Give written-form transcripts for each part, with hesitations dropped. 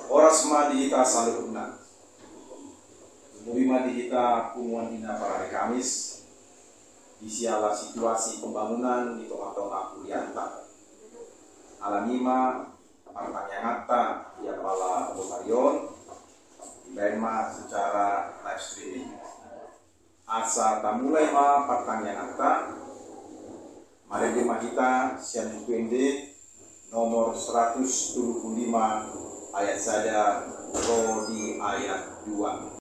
Oras madihita salurna. Umuwi madihita kumuan dina para hari Kamis. Disiala situasi pembangunan di tengah-tengah kulianta. Alamima pertanyaan ya kepala Botarion dibaima secara live streaming. Asa tamulai ma pertanyaan mari di kita siang UPND nomor 175 ayat saja di ayat 2.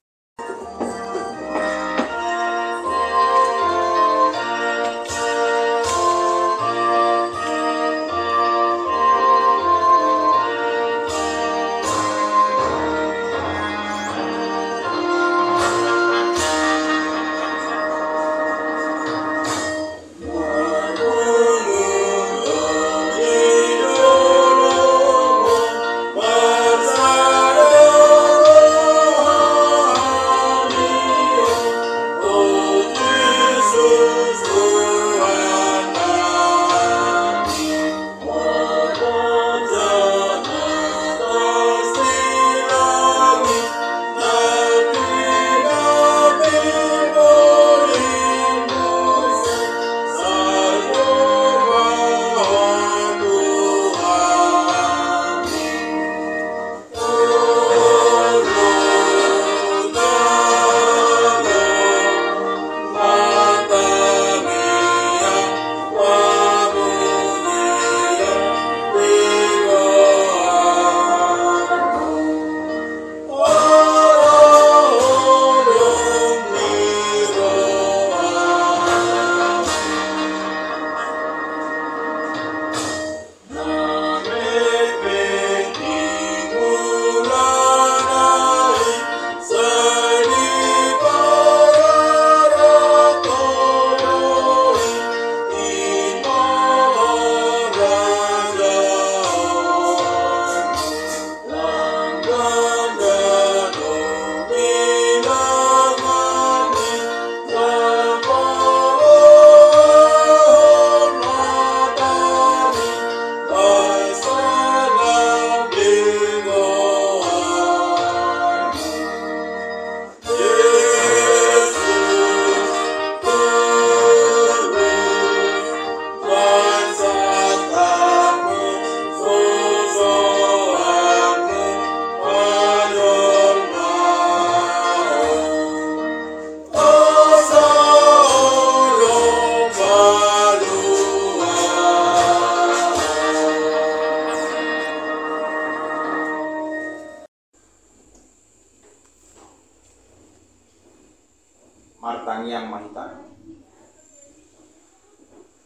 Martaniang mahita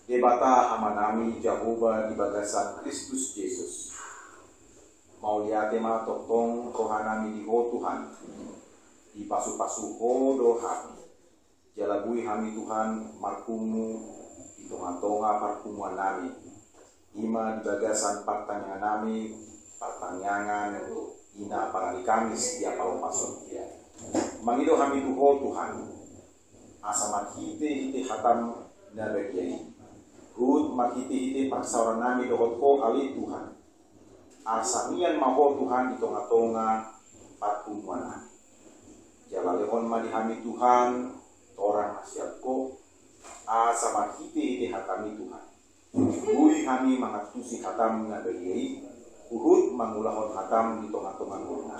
debata amanami Jehovah di bagasan Kristus Yesus mau liate ma totong rohanami di ho Tuhan di pasu-pasu ho dohami jalabui hami Tuhan markumu di tonga-tonga parkumuan nami ima di bagasan pertanyaan nami pertanyaan ina para di Kamis di apalo pason dia mangido hami ho Tuhan asa makite hatam na bagyay. Hud makite pagsauran nami dohot ko ali Tuhan. Asa niyan maho Tuhan di tonga-tonga patumuan nami. Jalalehon madihami Tuhan orang nasihat ko asa makite hatami Tuhan. Bui kami mangatusi hatam na bagyay. Hud mangulahon hatam di tonga-tonga guna.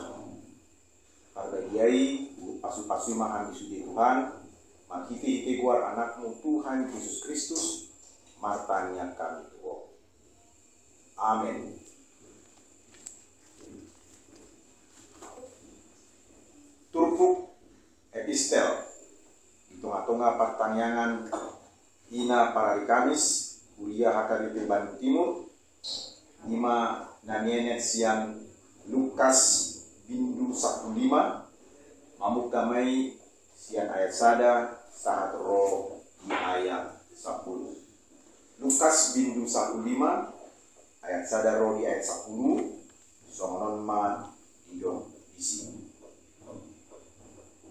Parbagyay pasu-pasu mahan di sudi Tuhan. Makiti guar anakmu Tuhan Yesus Kristus, martanya kami Tuhan. Amin. Turpuk epistel di tengah-tengah pertanyaan ina para hari Kamis kuliah hakari Bandung Timur 5 nanienet siang Lukas bindu 15 mamuk damai sian ayat sada saat roh di ayat 10. Lukas bindu 15 ayat sada roh di ayat 10 songonon ma idong isi.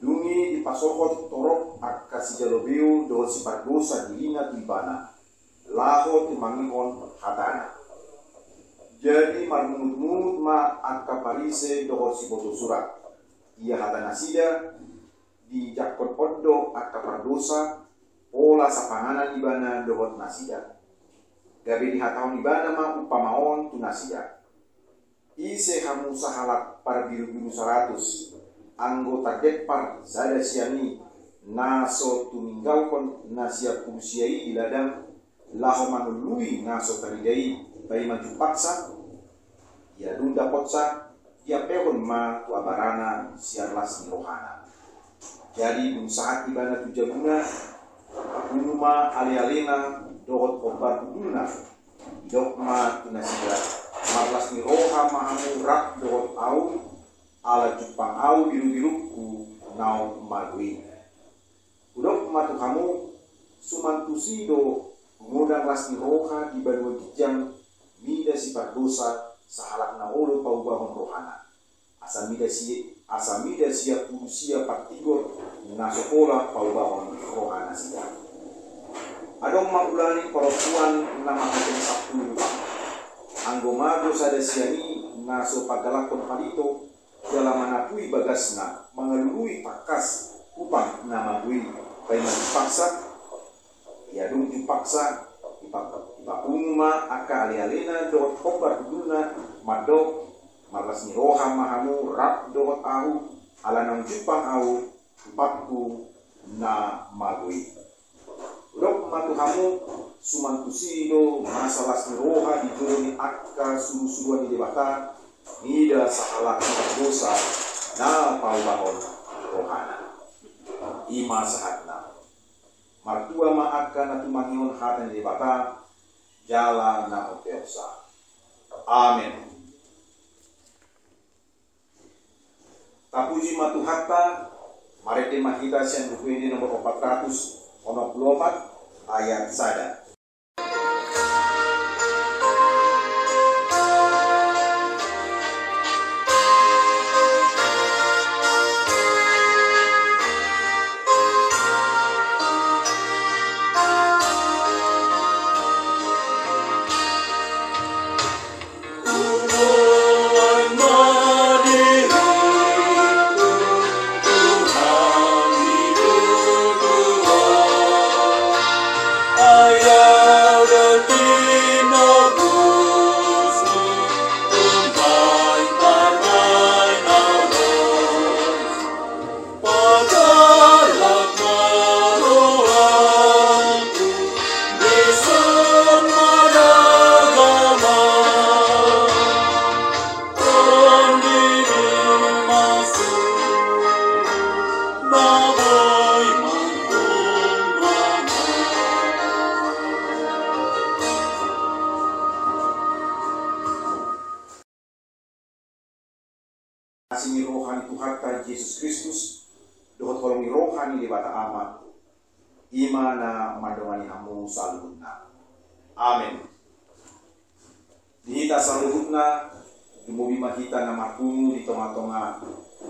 Dungi di pasokot torok akasi jalobeu doon si pardosa di lina tibana laho timangihon hatana. Jadi marmunut ma akka parise dohot si boto surat. Ia hata nasida di jakon oddo akka pardosa pola sapanganan ibana dohot nasida. Gabe di hataon ibana ma upamaon tu nasida. Ise hamu sahalak para biru-biru 100 anggota depar zada siani naso tuminggalkon nasia kusiai di ladang laho manului naso taridai bai maju paksa ia dunda potsa ia pehon ma tu abarana siarlas rohana. Jadi dun saat ibana tu jabuna akunuma ale-alena dohot obat duna dokma tu nasida marlas ni roha mahamu rak dohot au ala jupang au biru-biruku nau margui udok matu kamu sumantusido ngudang las ni roha di banua gijang mida sifat dosa sahalak na olo paubahon rohana asamida sia kurusia partigor na sekolah paubahon rohana sia adong maulani perempuan nama katen sabtu anggomago sada siani naso pagalakon palito dalam manapui bagasna mengelului pakas upang nama bui pai dipaksa ya dong dipaksa ipapuma aka ale-alena dohot kobar duna madok marlas ni roha mahamu rak dohot au ala nang jupang au upakku na magui dok matu hamu sumantusido masalah ni roha di juruni akka suru-suruan di debata nida sahalak dosa na paubahon rohana ima sahatna martua ma akka na tumangion hatan di debata jala na oteosa. Amin. Tapuji matu hatta marete mahita sian buku ini nomor 464 ayat sada. Kasih rohani Tuhan Yesus Kristus dohot holongi rohani di bata amat imana madongani hamu saluhutna. Amin. Dihita saluhutna dumubi mahita nama kumu di tonga-tonga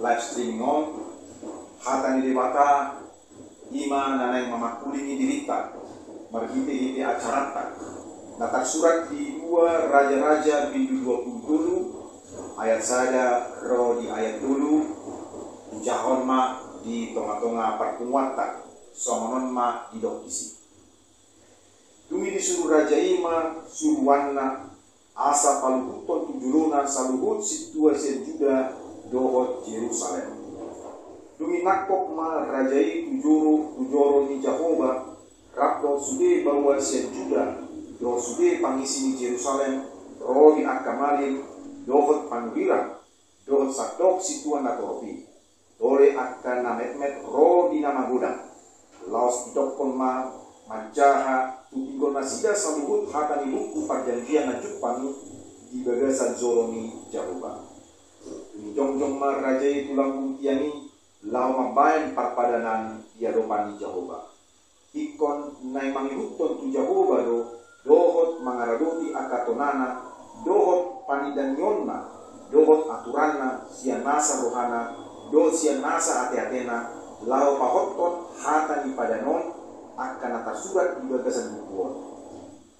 live streaming on hatani di bata imana nai mamakulingi dirita marhite-hite acarata natak surat di 2 Raja-Raja pintu 20 ayat sada roh di ayat dulu jahon ma di tonga-tonga perkuatan somonon ma di dokisi dumi disuruh raja ima suruhanna asa paluhuton tujuluna saluhut situa senjuda dohot Yerusalem dumi nakok ma rajai tujoro ni Jahoba rakdo sude bahwa senjuda do sude pangisi ni Yerusalem roh di akamalin dohot panuhira dohot sakdok situan nakoropi dole akan namet-met ro di nama gudang laos idokon ma manjaha tutinggon nasida saluhut hatani buku perjanjian na Jepang di bagasan Zoromi Jahoba ini jongjong ma rajai tulang buntiani lao mabayan parpadanan diadopan di Jahoba ikon nai mangihuton tu Jahoba dohot mangaradoti akatonana dohot panidanyonna dohot aturanna sian nasa rohana do sian nasa ate-atena lao pahotton hatani padanon akan atas surat di bagasan bukuon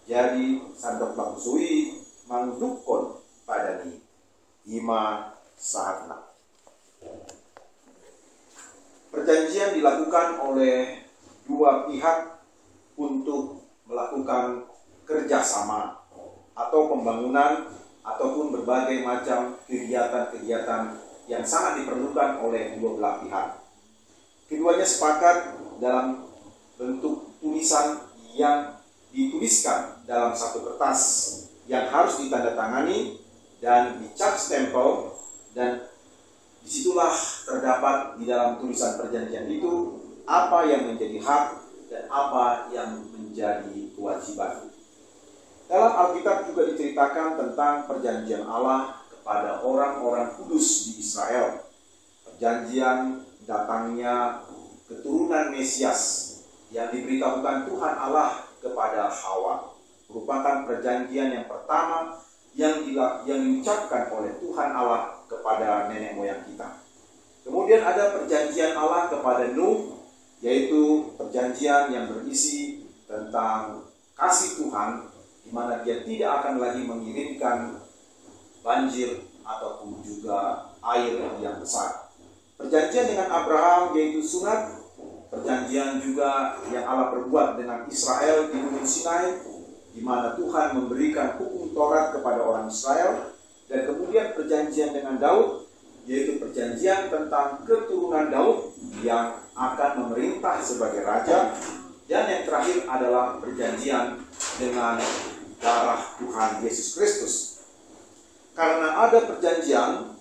jadi sandok bangsui mangdukon Hima Sahatna. Perjanjian dilakukan oleh dua pihak untuk melakukan kerjasama atau pembangunan ataupun berbagai macam kegiatan-kegiatan yang sangat diperlukan oleh dua belah pihak. Keduanya sepakat dalam bentuk tulisan yang dituliskan dalam satu kertas yang harus ditandatangani dan dicap stempel, dan disitulah terdapat di dalam tulisan perjanjian itu apa yang menjadi hak dan apa yang menjadi kewajiban. Dalam Alkitab juga diceritakan tentang perjanjian Allah kepada orang-orang kudus di Israel. Perjanjian datangnya keturunan Mesias yang diberitahukan Tuhan Allah kepada Hawa, merupakan perjanjian yang pertama yang diucapkan oleh Tuhan Allah kepada nenek moyang kita. Kemudian ada perjanjian Allah kepada Nuh, yaitu perjanjian yang berisi tentang kasih Tuhan, di mana Dia tidak akan lagi mengirimkan banjir ataupun juga air yang besar. Perjanjian dengan Abraham yaitu sunat, perjanjian juga yang Allah perbuat dengan Israel di Gunung Sinai, di mana Tuhan memberikan hukum Taurat kepada orang Israel, dan kemudian perjanjian dengan Daud, yaitu perjanjian tentang keturunan Daud yang akan memerintah sebagai raja, dan yang terakhir adalah perjanjian dengan darah Tuhan Yesus Kristus. Karena ada perjanjian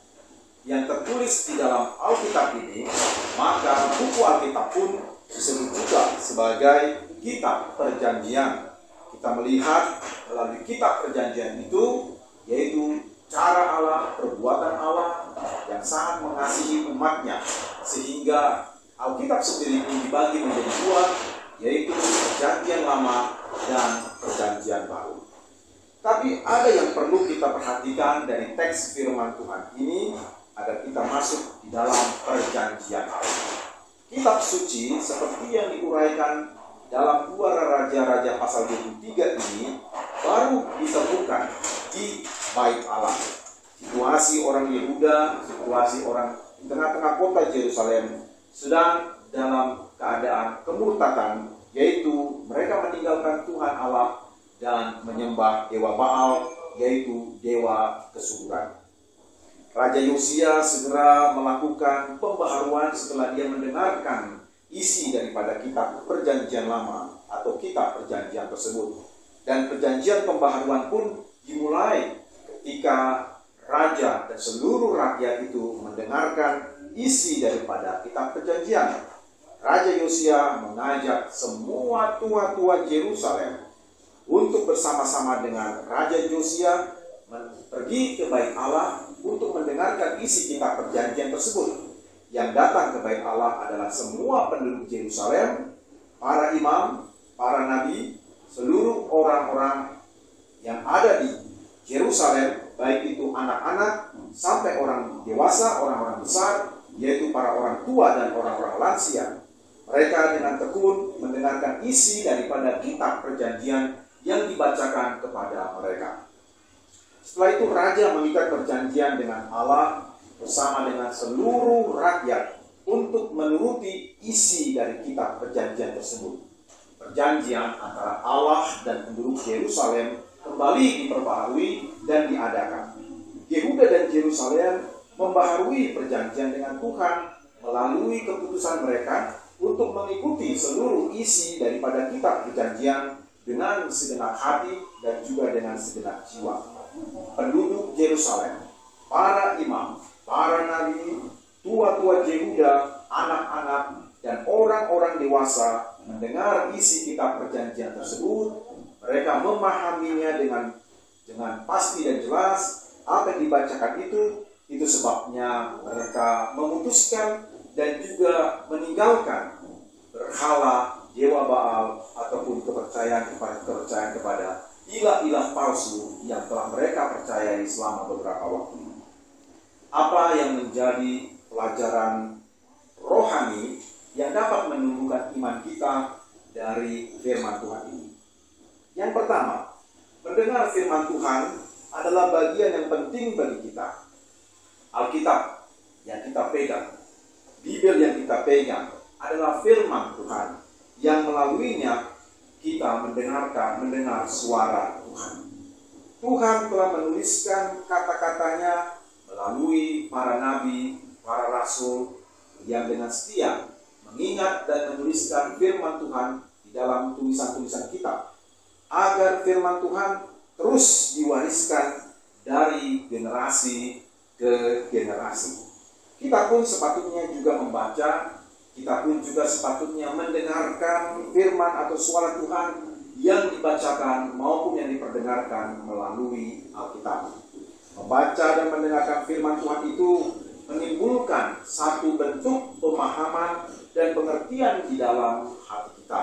yang tertulis di dalam Alkitab ini, maka buku Alkitab pun disebut juga sebagai kitab perjanjian. Kita melihat melalui kitab perjanjian itu, yaitu cara Allah, perbuatan Allah yang sangat mengasihi umatnya, sehingga Alkitab sendiri pun dibagi menjadi dua, yaitu perjanjian lama dan perjanjian baru. Tapi ada yang perlu kita perhatikan dari teks firman Tuhan ini agar kita masuk di dalam perjanjian Allah. Kitab suci seperti yang diuraikan dalam 2 Raja-Raja pasal 23 ini baru ditemukan di bait Allah. Situasi orang Yehuda, situasi orang di tengah-tengah kota Yerusalem sedang dalam keadaan kemurtatan, yaitu mereka meninggalkan Tuhan Allah dan menyembah dewa Baal, yaitu dewa kesuburan. Raja Yosia segera melakukan pembaharuan setelah dia mendengarkan isi daripada kitab perjanjian lama atau kitab perjanjian tersebut. Dan perjanjian pembaharuan pun dimulai ketika raja dan seluruh rakyat itu mendengarkan isi daripada kitab perjanjian. Raja Yosia mengajak semua tua-tua Yerusalem untuk bersama-sama dengan Raja Yosia pergi ke bait Allah untuk mendengarkan isi kitab perjanjian tersebut. Yang datang ke bait Allah adalah semua penduduk Yerusalem, para imam, para nabi, seluruh orang-orang yang ada di Yerusalem, baik itu anak-anak sampai orang dewasa, orang-orang besar, yaitu para orang tua dan orang-orang lansia. Mereka dengan tekun mendengarkan isi daripada kitab perjanjian yang dibacakan kepada mereka. Setelah itu raja mengikat perjanjian dengan Allah bersama dengan seluruh rakyat untuk menuruti isi dari kitab perjanjian tersebut. Perjanjian antara Allah dan penduduk Yerusalem kembali diperbaharui dan diadakan. Yehuda dan Yerusalem membaharui perjanjian dengan Tuhan melalui keputusan mereka untuk mengikuti seluruh isi daripada kitab perjanjian dengan segenap hati dan juga dengan segenap jiwa. Penduduk Yerusalem, para imam, para nabi, tua-tua Yehuda, anak-anak, dan orang-orang dewasa mendengar isi kitab perjanjian tersebut. Mereka memahaminya dengan pasti dan jelas apa yang dibacakan itu sebabnya mereka memutuskan dan juga meninggalkan berhala, dewa Baal, ataupun kepercayaan kepada ilah-ilah palsu yang telah mereka percayai selama beberapa waktu. Apa yang menjadi pelajaran rohani yang dapat menumbuhkan iman kita dari firman Tuhan ini? Yang pertama, mendengar firman Tuhan adalah bagian yang penting bagi kita. Alkitab yang kita pegang, Bible yang kita pegang adalah firman Tuhan yang melaluinya kita mendengar suara Tuhan. Tuhan telah menuliskan kata-katanya melalui para nabi, para rasul yang dengan setia mengingat dan menuliskan firman Tuhan di dalam tulisan-tulisan kitab, agar firman Tuhan terus diwariskan dari generasi ke generasi. Kita pun sepatutnya juga membaca, kita pun juga sepatutnya mendengarkan firman atau suara Tuhan yang dibacakan maupun yang diperdengarkan melalui Alkitab. Membaca dan mendengarkan firman Tuhan itu menimbulkan satu bentuk pemahaman dan pengertian di dalam hati kita.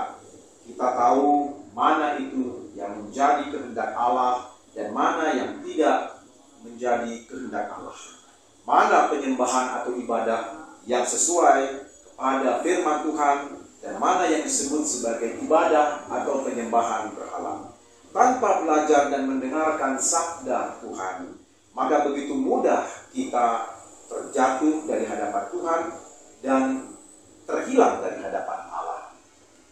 Kita tahu mana itu yang menjadi kehendak Allah dan mana yang tidak menjadi kehendak Allah. Mana penyembahan atau ibadah yang sesuai kepada firman Tuhan dan mana yang disebut sebagai ibadah atau penyembahan berhala. Tanpa belajar dan mendengarkan sabda Tuhan, maka begitu mudah kita terjatuh dari hadapan Tuhan dan terhilang dari hadapan Allah.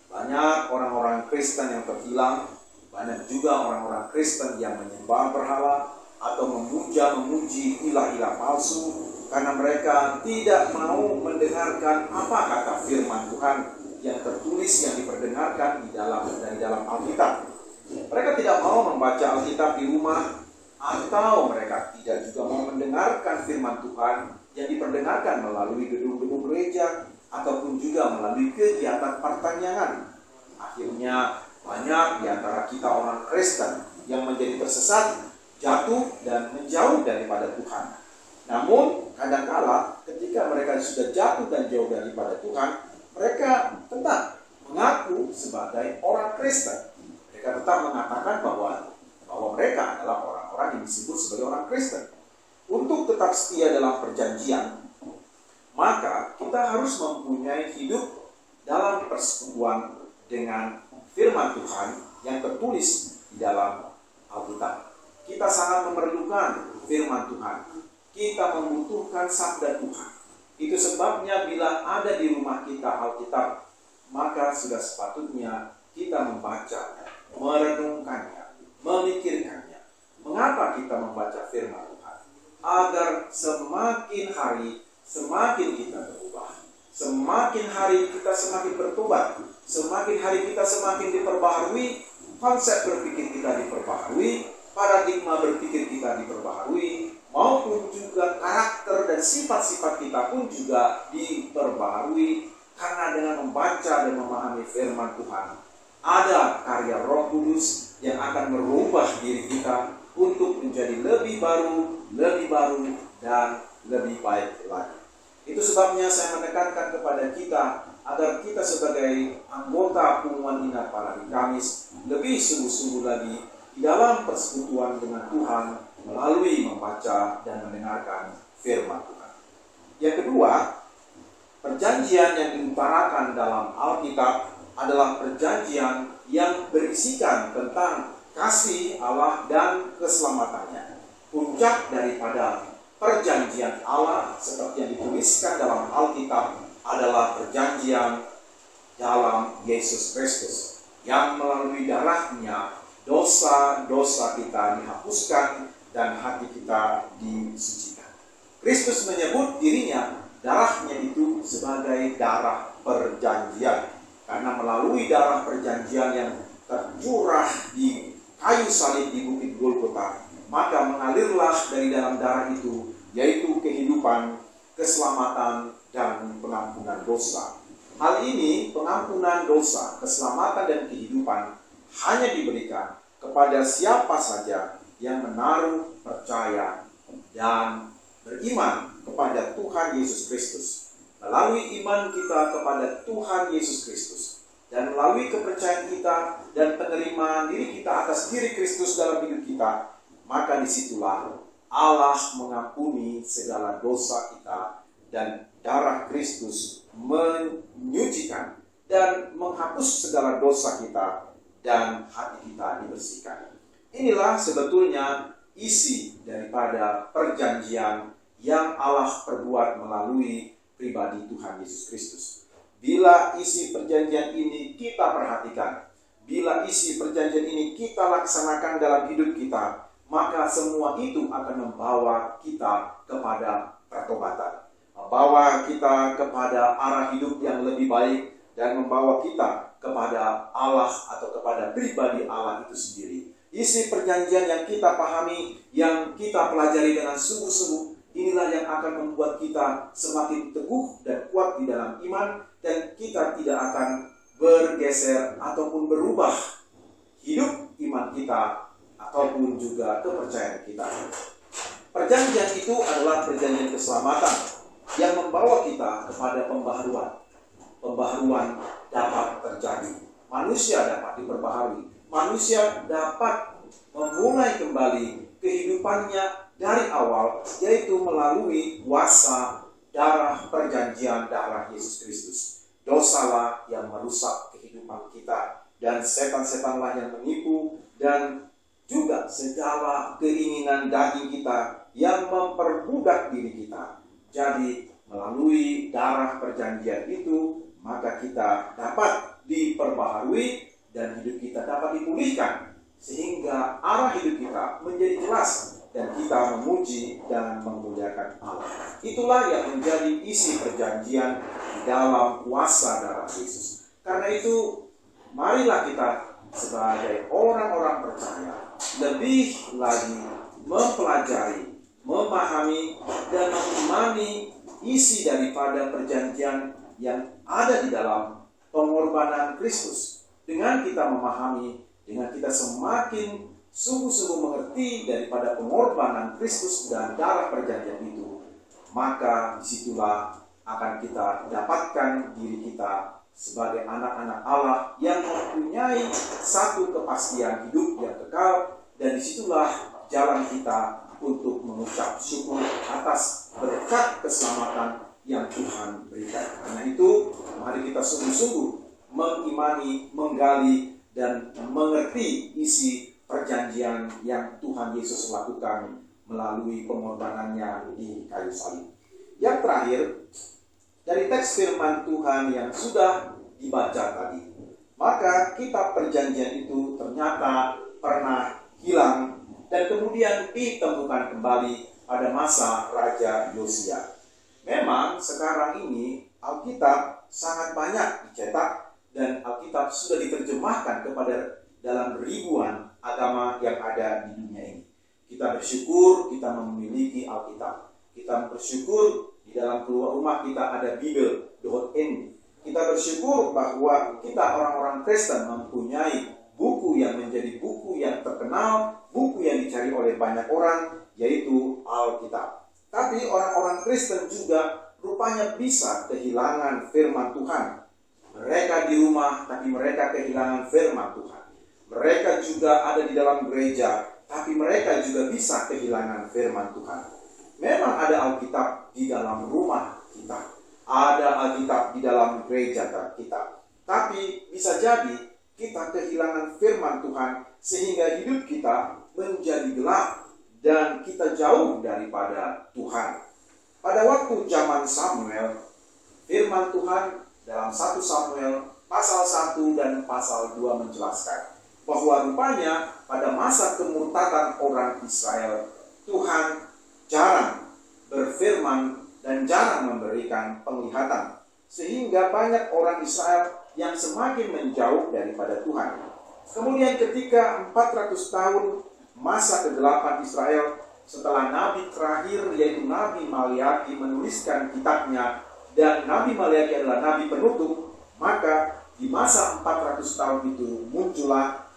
Banyak orang-orang Kristen yang terhilang, banyak juga orang-orang Kristen yang menyembah berhala atau memuji ilah-ilah palsu karena mereka tidak mau mendengarkan apa kata firman Tuhan yang tertulis, yang diperdengarkan dari dalam Alkitab. Mereka tidak mau membaca Alkitab di rumah, atau mereka tidak juga mau mendengarkan firman Tuhan yang diperdengarkan melalui gedung-gedung gereja ataupun juga melalui kegiatan pertanyaan. Akhirnya banyak di antara kita orang Kristen yang menjadi tersesat, jatuh dan menjauh daripada Tuhan. Namun kadang-kala ketika mereka sudah jatuh dan jauh daripada Tuhan, mereka tetap mengaku sebagai orang Kristen. Mereka tetap mengatakan bahwa mereka adalah orang-orang yang disebut sebagai orang Kristen. Untuk tetap setia dalam perjanjian, maka kita harus mempunyai hidup dalam persekutuan dengan firman Tuhan yang tertulis di dalam Alkitab. Kita sangat memerlukan firman Tuhan. Kita membutuhkan sabda Tuhan. Itu sebabnya bila ada di rumah kita Alkitab, maka sudah sepatutnya kita membacanya, merenungkannya, memikirkannya. Mengapa kita membaca firman Tuhan? Agar semakin hari, semakin kita berubah. Semakin hari kita semakin bertobat. Semakin hari kita semakin diperbaharui. Konsep berpikir kita diperbaharui. Paradigma berpikir kita diperbaharui. Maupun juga karakter dan sifat-sifat kita pun juga diperbaharui. Karena dengan membaca dan memahami firman Tuhan, ada karya Roh Kudus yang akan merubah diri kita untuk menjadi lebih baru, dan lebih baik lagi. Itu sebabnya saya menekankan kepada kita agar kita sebagai anggota Pengumuman Inat Parahari Kamis lebih sungguh-sungguh lagi di dalam persekutuan dengan Tuhan melalui membaca dan mendengarkan firman Tuhan. Yang kedua, perjanjian yang diutarakan dalam Alkitab adalah perjanjian yang berisikan tentang kasih Allah dan keselamatannya. Puncak daripada perjanjian Allah seperti yang dituliskan dalam Alkitab adalah perjanjian dalam Yesus Kristus, yang melalui darahnya dosa-dosa kita dihapuskan dan hati kita disucikan. Kristus menyebut dirinya, darahnya itu sebagai darah perjanjian. Karena melalui darah perjanjian yang tercurah di kayu salib di Bukit Golgota, maka mengalirlah dari dalam darah itu, yaitu kehidupan, keselamatan, dan pengampunan dosa. Hal ini, pengampunan dosa, keselamatan, dan kehidupan hanya diberikan kepada siapa saja yang menaruh percaya dan beriman kepada Tuhan Yesus Kristus. Melalui iman kita kepada Tuhan Yesus Kristus dan melalui kepercayaan kita dan penerimaan diri kita atas diri Kristus dalam hidup kita, maka disitulah Allah mengampuni segala dosa kita dan darah Kristus menyucikan dan menghapus segala dosa kita dan hati kita dibersihkan. Inilah sebetulnya isi daripada perjanjian yang Allah perbuat melalui pribadi Tuhan Yesus Kristus. Bila isi perjanjian ini kita perhatikan, bila isi perjanjian ini kita laksanakan dalam hidup kita, maka semua itu akan membawa kita kepada pertobatan, membawa kita kepada arah hidup yang lebih baik, dan membawa kita kepada Allah atau kepada pribadi Allah itu sendiri. Isi perjanjian yang kita pahami, yang kita pelajari dengan sungguh-sungguh, inilah yang akan membuat kita semakin teguh dan kuat di dalam iman, dan kita tidak akan bergeser ataupun berubah hidup iman kita ataupun juga kepercayaan kita. Perjanjian itu adalah perjanjian keselamatan yang membawa kita kepada pembaharuan. Pembaharuan dapat terjadi. Manusia dapat diperbaharui. Manusia dapat memulai kembali kehidupannya dari awal, yaitu melalui kuasa darah perjanjian darah Yesus Kristus. Dosalah yang merusak kehidupan kita, dan setan-setanlah yang menipu, dan juga segala keinginan daging kita yang memperbudak diri kita. Jadi melalui darah perjanjian itu, maka kita dapat diperbaharui dan hidup kita dapat dipulihkan, sehingga arah hidup kita menjadi jelas dan kita memuji dan memuliakan Allah. Itulah yang menjadi isi perjanjian di dalam kuasa darah Yesus. Karena itu, marilah kita sebagai orang-orang percaya lebih lagi mempelajari, memahami, dan mengimani isi daripada perjanjian yang ada di dalam pengorbanan Kristus. Dengan kita memahami, dengan kita semakin sungguh-sungguh mengerti daripada pengorbanan Kristus dan darah perjanjian itu, maka disitulah akan kita dapatkan diri kita sebagai anak-anak Allah yang mempunyai satu kepastian hidup yang kekal, dan disitulah jalan kita untuk mengucap syukur atas berkat keselamatan yang Tuhan berikan. Karena itu, mari kita sungguh-sungguh mengimani, menggali, dan mengerti isi perjanjian yang Tuhan Yesus lakukan melalui pengorbanannya di kayu salib. Yang terakhir, dari teks firman Tuhan yang sudah dibaca tadi, maka kitab perjanjian itu ternyata pernah hilang dan kemudian ditemukan kembali pada masa Raja Yosia. Memang sekarang ini Alkitab sangat banyak dicetak dan Alkitab sudah diterjemahkan kepada dalam ribuan agama yang ada di dunia ini. Kita bersyukur kita memiliki Alkitab. Kita bersyukur di dalam keluar rumah kita ada Bible.in. Kita bersyukur bahwa kita orang-orang Kristen mempunyai buku yang menjadi buku yang terkenal, buku yang dicari oleh banyak orang, yaitu Alkitab. Tapi orang-orang Kristen juga rupanya bisa kehilangan firman Tuhan. Mereka di rumah, tapi mereka kehilangan firman Tuhan. Mereka juga ada di dalam gereja, tapi mereka juga bisa kehilangan firman Tuhan. Memang ada Alkitab di dalam rumah kita, ada Alkitab di dalam gereja kita, tapi bisa jadi kita kehilangan firman Tuhan sehingga hidup kita menjadi gelap dan kita jauh daripada Tuhan. Pada waktu zaman Samuel, firman Tuhan dalam 1 Samuel pasal 1 dan pasal 2 menjelaskan bahwa rupanya pada masa kemurtadan orang Israel, Tuhan jarang berfirman dan jarang memberikan penglihatan, sehingga banyak orang Israel yang semakin menjauh daripada Tuhan. Kemudian ketika 400 tahun masa kegelapan Israel, setelah nabi terakhir yaitu Nabi Maliaki menuliskan kitabnya, dan Nabi Maliaki adalah nabi penutup, maka di masa 400 tahun itu muncullah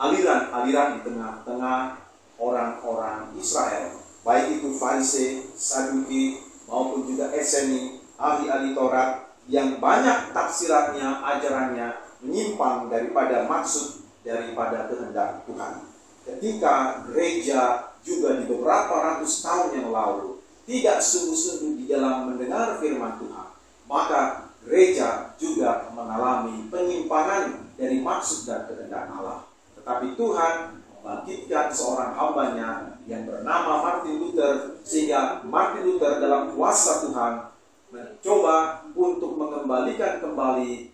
aliran-aliran di tengah-tengah orang-orang Israel, baik itu Farisi, Saduki, maupun juga Eseni, ahli-ahli Taurat, yang banyak tafsirannya, ajarannya menyimpang daripada maksud daripada kehendak Tuhan. Ketika gereja juga di beberapa ratus tahun yang lalu tidak sungguh-sungguh di dalam mendengar firman Tuhan, maka gereja juga mengalami penyimpangan dari maksud dan kehendak Allah. Tetapi Tuhan membangkitkan seorang hambanya yang bernama Martin Luther, sehingga Martin Luther dalam kuasa Tuhan mencoba untuk mengembalikan kembali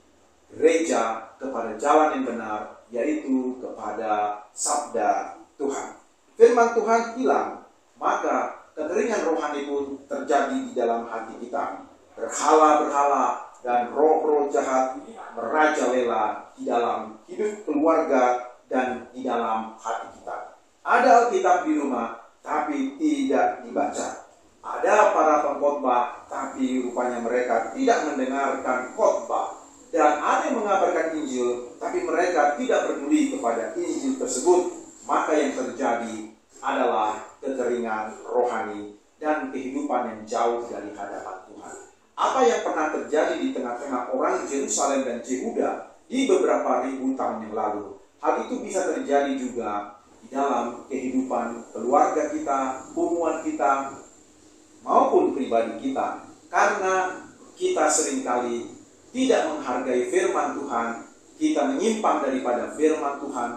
gereja kepada jalan yang benar, yaitu kepada sabda Tuhan. Firman Tuhan hilang, maka kekeringan rohani pun terjadi di dalam hati kita. Berhala-berhala dan roh-roh jahat merajalela di dalam hidup keluarga dan di dalam hati kita. Ada Alkitab di rumah, tapi tidak dibaca. Ada para pengkhotbah, tapi rupanya mereka tidak mendengarkan khotbah. Dan ada yang mengabarkan Injil, tapi mereka tidak peduli kepada Injil tersebut. Maka yang terjadi adalah kekeringan rohani dan kehidupan yang jauh dari hadapan Tuhan. Apa yang pernah terjadi di tengah-tengah orang Yerusalem dan Yehuda di beberapa ribu tahun yang lalu, hal itu bisa terjadi juga di dalam kehidupan keluarga kita, hubungan kita, maupun pribadi kita. Karena kita seringkali tidak menghargai firman Tuhan, kita menyimpang daripada firman Tuhan,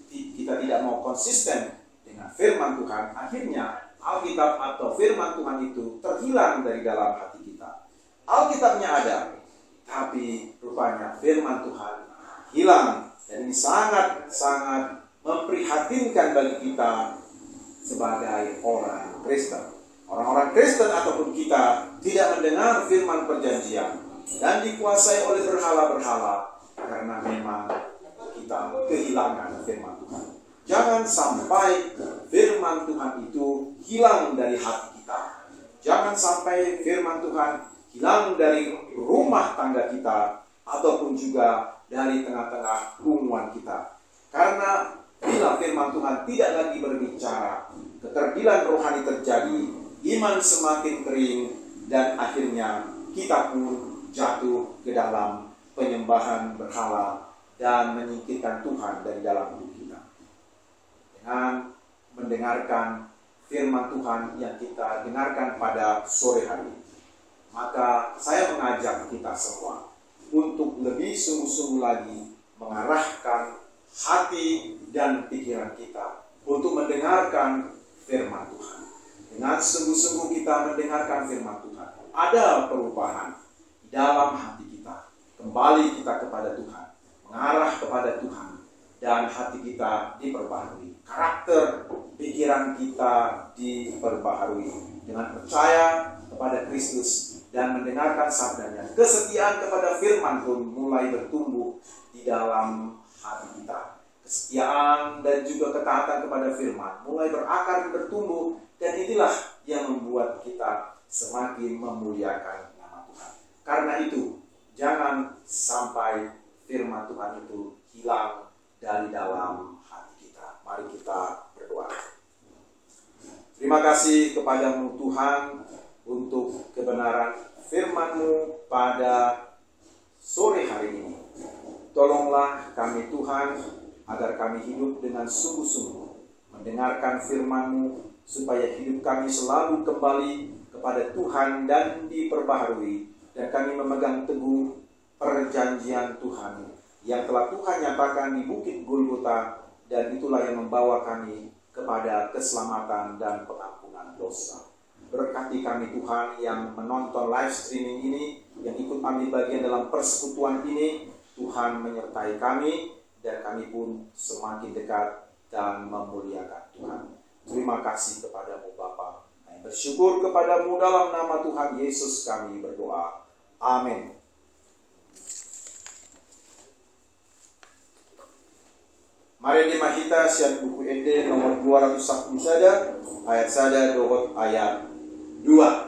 kita tidak mau konsisten dengan firman Tuhan, akhirnya Alkitab atau firman Tuhan itu terhilang dari dalam hati kita. Alkitabnya ada, tapi rupanya firman Tuhan hilang. Dan ini sangat-sangat memprihatinkan bagi kita sebagai orang Kristen. Orang-orang Kristen ataupun kita tidak mendengar firman perjanjian dan dikuasai oleh berhala-berhala karena memang kita kehilangan firman Tuhan. Jangan sampai firman Tuhan itu hilang dari hati kita. Jangan sampai firman Tuhan hilang dari rumah tangga kita ataupun juga dari tengah-tengah hubungan kita. Karena bila firman Tuhan tidak lagi berbicara, keterdilan rohani terjadi, iman semakin kering, dan akhirnya kita pun jatuh ke dalam penyembahan berhala dan menyingkirkan Tuhan dari dalam hidup kita. Dengan mendengarkan firman Tuhan yang kita dengarkan pada sore hari, maka saya mengajak kita semua untuk lebih sungguh-sungguh lagi mengarahkan hati dan pikiran kita untuk mendengarkan firman Tuhan. Dengan sungguh-sungguh kita mendengarkan firman Tuhan, ada perubahan di dalam hati kita. Kembali kita kepada Tuhan, mengarah kepada Tuhan, dan hati kita diperbaharui. Karakter pikiran kita diperbaharui dengan percaya kepada Kristus dan mendengarkan sabdanya. Kesetiaan kepada firman pun mulai bertumbuh di dalam hati kita. Kesetiaan dan juga ketaatan kepada firman mulai berakar dan bertumbuh, dan inilah yang membuat kita semakin memuliakan nama Tuhan. Karena itu, jangan sampai firman Tuhan itu hilang dari dalam hati kita. Mari kita berdoa. Terima kasih kepadamu Tuhan untuk kebenaran firman-Mu pada sore hari ini. Tolonglah kami Tuhan, agar kami hidup dengan sungguh-sungguh mendengarkan firman-Mu, supaya hidup kami selalu kembali kepada Tuhan dan diperbaharui, dan kami memegang teguh perjanjian Tuhan yang telah Tuhan nyatakan di Bukit Golgota, dan itulah yang membawa kami kepada keselamatan dan pengampunan dosa. Berkati kami Tuhan yang menonton live streaming ini, yang ikut ambil bagian dalam persekutuan ini. Tuhan menyertai kami, dan kami pun semakin dekat dan memuliakan Tuhan. Terima kasih kepadamu Bapa. Kami bersyukur kepadamu dalam nama Tuhan Yesus kami berdoa. Amin. Mari di Mahita siap buku ED nomor 201 saja, ayat saja dohot ayat 2.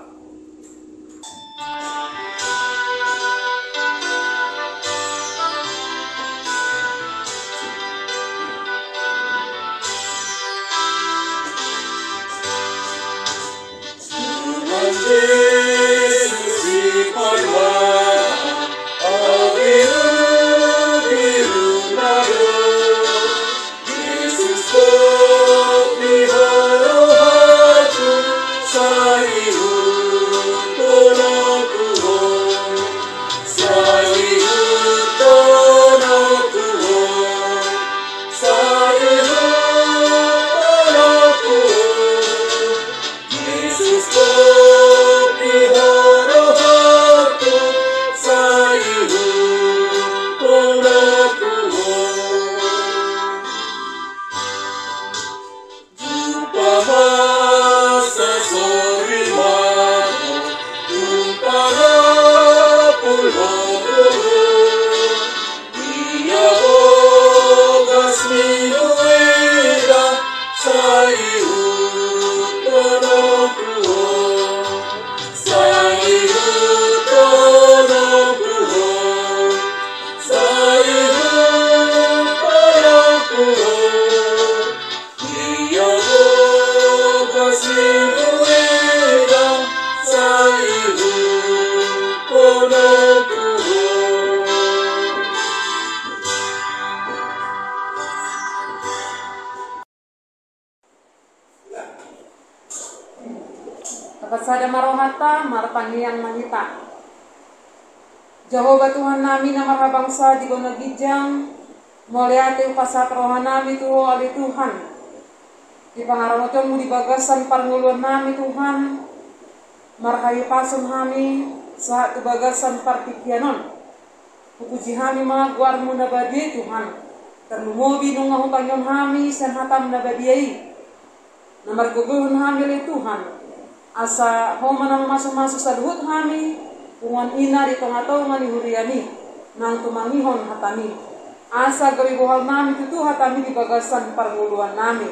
Sayur Kapasada marohata, marpangiang mahita. Jehovah Tuhan nami na marhabangsa di gonagijang, moliate upasat rohan nami tuho ali Tuhan. Di pangaramoton mo di bagasan parnguluan nami Tuhan, marhayu pasun kami saat di bagasan partikianon. Pupuji kami mga guar mo na badi Tuhan, terlumobi nung ngahutangyon kami san hatam na badiyay. Na marguguhon kami li Tuhan, asa homa nang maso-maso sa luhut kami, pungan ina di tong-atongan ni huriani, nang tumangihon hatami. Asa gawi buhal namin tutu hatami di bagasan parnguluan namin.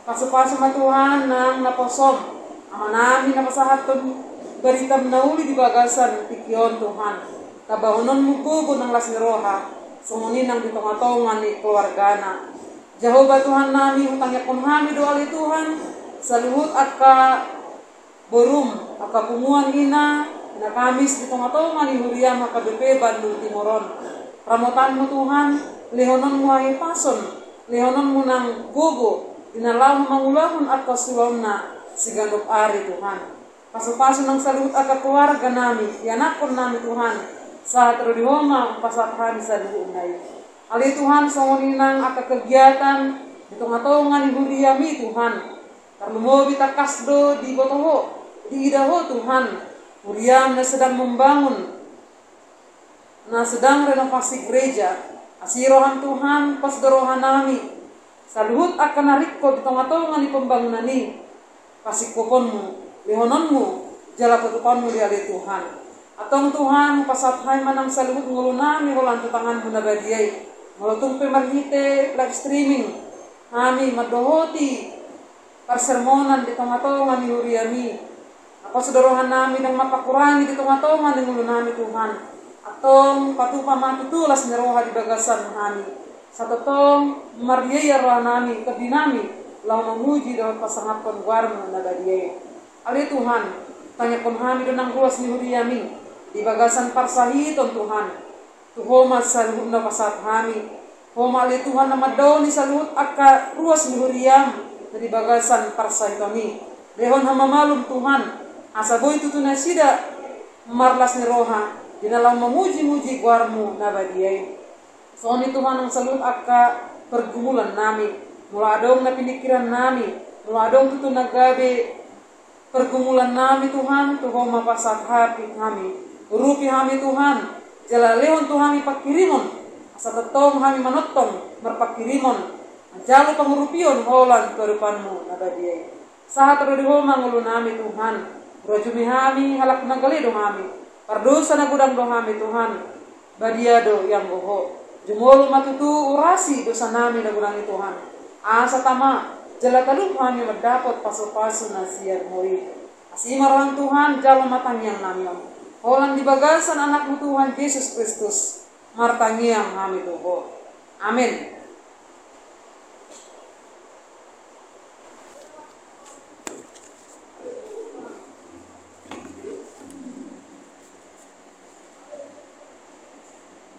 Paso-paso matuhan nang naposom, ama namin na masahaton baritam nauli di bagasan tikion Tuhan. Tabahonon mubugo ng lasniroha, sumunin ang di tong-atongan ni keluargana. Jehovah Tuhan namin, utangnya kong kami doali Tuhan, sa luhut at ka borum, at kapumuan ina, na kamis itong atongan ni Huriam makabepeban ng Timoron. Ramutan mo Tuhan, lehonon mo ay pason, lehonon mo ng gugo, dinalaw mo mangulahon at kasulam na siganop ari Tuhan. Paso-paso ng salut at kakuwarga namin, yanakon namin Tuhan, sa hatrodihoma ang pasathan sa luunay. Ali Tuhan, sa nguninang at kegiatan, itong atongan ni Huriami Tuhan, karlumobi takasdo di botoho, di idaho Tuhan, Huriam na sedang membangun, na sedang renovasi gereja, asirohan Tuhan, pasdorohan nami, sa luhut akan narikko ditong atongan ni pembangunan ni, pasikoponmu, lihononmu, jala ketupanmu di ali Tuhan. Atong Tuhan, pasathay manang sa luhut ngulu nami, walang tutanganmu na badiyay, ngulutong pemarhite, live streaming, nami madohoti, parsermonan ditong atongan ni Huriami, pasudorohan namin ang mapakurangi dito matongan ng ulo namin Tuhan. Atong patupa matutulas ni roha di bagasan namin. Sa totong mariyaya roha namin, kabi namin, lau mamuji dapat pasangapon guarmo na gadiyay. Ali Tuhan, tanya kon kami doon ang ruas ni Huriami, di bagasan parsahiton Tuhan. Tuhoma sa luhut na pasat kami. Homa ali Tuhan na madaw ni sa luhut aka ruas ni Huriam, na di bagasan parsahiton ni. Dehon hamamalum Tuhan, asa boy tutu na sida marlas ni roha dinalang mamuji-muji guarmu na badiyay. So ni Tuhan ang salut akka pergumulan nami, mula adong na pinikiran nami, mula adong tutu nagabi pergumulan nami Tuhan, tuho mapasat hati kami, urupi kami Tuhan, jalalehon Tuhan pakirimon, asa tetong kami manotong merpakirimon, jalo pangurupion holan kerupanmu na badiyay. Sahat rodiho mangulu nami Tuhan, rojumi kami halak nanggali do kami, pardosa na gudang do kami Tuhan, badiado yang boho, jumolo matutu urasi dosa nami na gudang Tuhan. Asa tama, jala talup kami mendapat paso-paso na siyan hoi. Asimarang Tuhan, jala matang yang nami, holang di bagasan anakmu Tuhan Yesus Kristus, martangi yang kami tuho. Amin.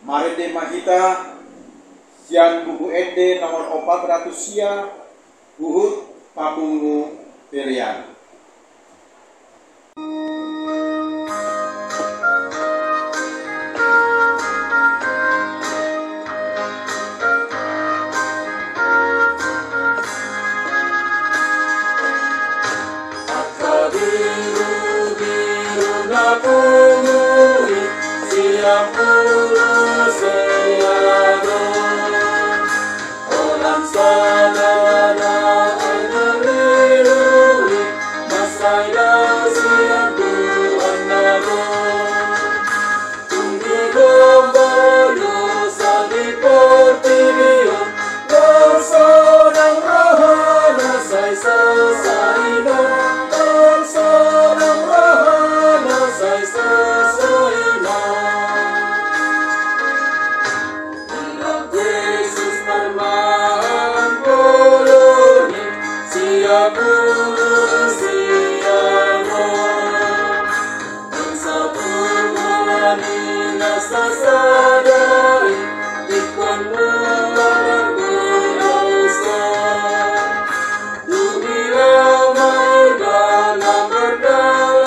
Marede Mahita, sian buku ede nomor 400 sia, Uhud Pabungu Perian. Dunia marga na berdaulat.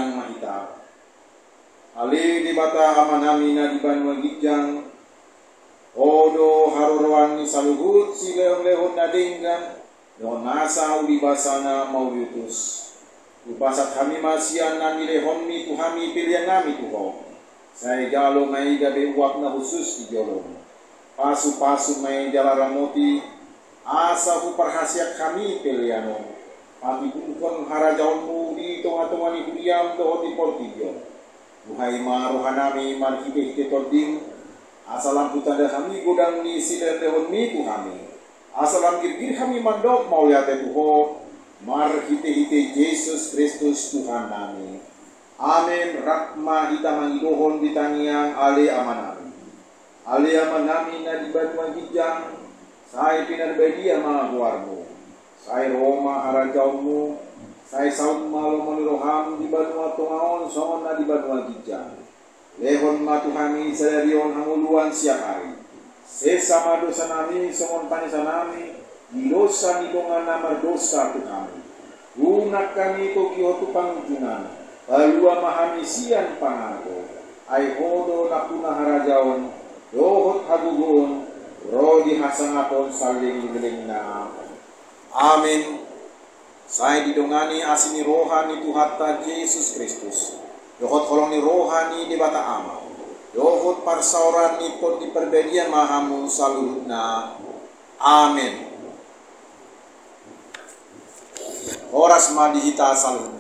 yang mahita. Ali di bata amanami na di banua gijang, odo harorwan ni saluhut si leon-leon na dinggan, no nasa uli basana mauliutus. Upasat kami masian na nilehon mi tuhami pilihan nami tuho. Saya jalo may gabi uwak na khusus di jolong. Pasu-pasu may jalaramoti, asa hu parhasiak kami pilihanon. Pati bungkon harajaonmu di tonga-tonga ni kuriam doho di portijo. Duhai marohanami marhite-hite tording, asalam putanda kami godang ni silen lehon mi tuhami. Asalam girgir kami mandok mau liate tuho, marhite-hite Yesus Kristus Tuhan nami. Amin. Rahma hita mangidohon bitaniang ale amanami. Ale amanami na di banua gijang, sai pinarbedia mga guarmo. Sai Roma harajaunmu, sai saud malo maniroham di banua tongaon soon na di banua gijang. Lehon matuhami sadarion hanguluan siap hari. Sesama dosa nami soon panisa nami, di dosa nidongan namar dosa tu kami. Lunak kami tokyo tu pangujunan. Balua mahamisian pangago, ay hodo nakuna harajaon, dohot hagugon, rodi hasangapon saling giling na. Amin. Saya didongani asini rohani Tuhatta Yesus Kristus. Dohot kolong ni rohani di bata ama. Dohot parsauran ni pot di perbedian mahamu saludna. Amin. Horas madihita salud.